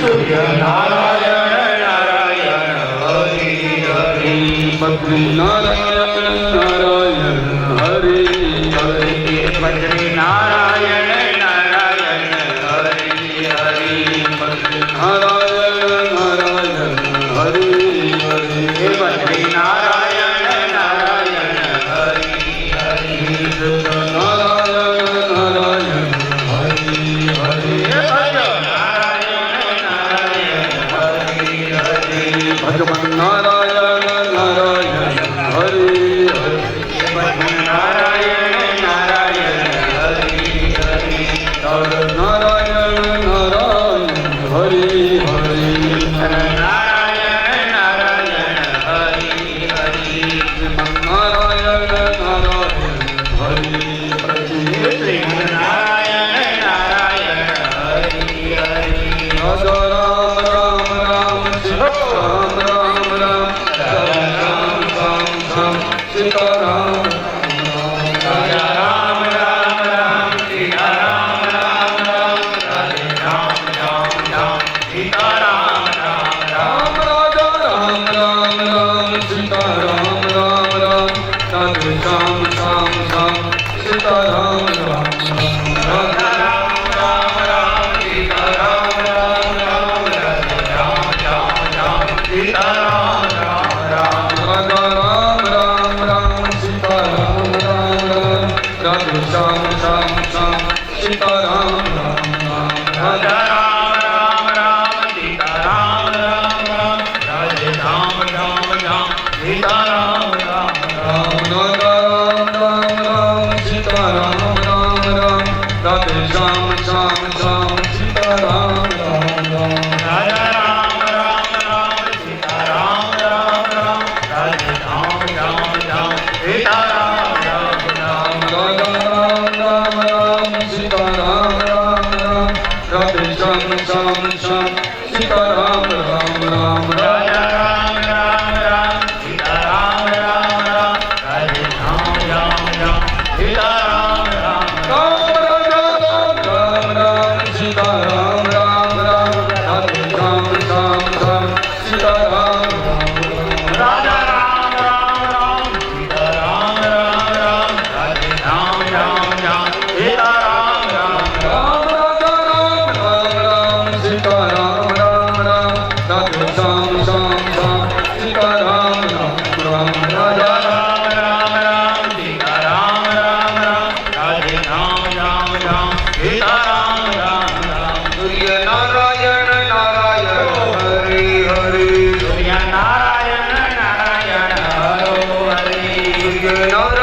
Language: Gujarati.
સૂર્ય નારાયણ નારાયણ હરિ હરિ બદ્રી નારાયણ નારાયણ હરિ હરિ બદ્રી નારાયણ નારાયણ હરિ હરિ બદ્રી નારાયણ નારાયણ હરિ હરિ બદ્રી નારાયણ નારાયણ હરિ હરિ નારાયણ નારાયણ હરિ હરિ ભગવાન નારાયણ નારાયણ હરિ હરિ નારાયણ નારાયણ હરિ હરિ નારાયણ નારાયણ હરિ હરિ નારાયણ નારાયણ હરિ હરિ નારાયણ નારાયણ હરિ હરિ નારાયણ નારાયણ હરિ હરિ રાજા રામ રામ રામ સીતારામ રામ રામ રામ રામ રામ સીતારામ રાજા રામ રામ રામ સીતા રામ રામ રામ રાધે રામ રામ રામ સીતા રામ રામ રામ રાજા રામ રામ રામ સીતારામ રામ રામ રાધે શ્યામ શ્યામ શ્યામ સીતારામ રામ રામ રાજા રામ રામ રામ સીતા રામ રામ રામ રાધે રામ રામ રામ સીતા રામ રામ રામ રાજા રામ રામ રામ સીતારામ રામ રામ રાધે શ્યામ શ્યામ શ્યામ સીતારામ રામ રામ રાજા રામ રામ રામ સીતા રામ રામ રામ રાધે રામ રામ રામ સીતા રામ રામ રામ રાજા રામ રામ રામ સીતારામ રામ રામ રાધે શ્યામ શ્યામ શ્યામ સીતારામ રામ રામ રાજા રામ રામ રામ સીતા રામ રામ રામ રાધે રામ રામ રામ સીતા રામ રામ રામ રાજા રામ રામ રામ સીતારામ રામ રામ રાધે શ્યામ શ્યામ શ્યામ સીતારામ રામ રામ રાજા રામ રામ રામ સીતા રામ રામ રામ રાધે રામ રામ રામ સીતા રામ રામ રામ રાજા રામ રામ રામ સીતારામ રામ રામ રાધે શ્યામ શ્યામ શ્યામ સીતારામ રામ રામ રાજા રામ રામ રામ સીતા રામ રામ રામ રાધે રામ રામ રામ સીતા રામ રામ રામ રાજા રામ રામ રામ સીતારામ રામ રામ રાધે શ્યામ શ્યામ શ્યામ સીતારામ રામ રામ રાજા રામ રામ રામ સીતા રામ રામ રામ રાધે રામ રામ રામ સીતા રામ રામ રામ સૂર્ય નારાયણ નારાયણ હરિ હરિ સૂર્ય નારાયણ નારાયણ હરો હરિ સૂર્ય નારાયણ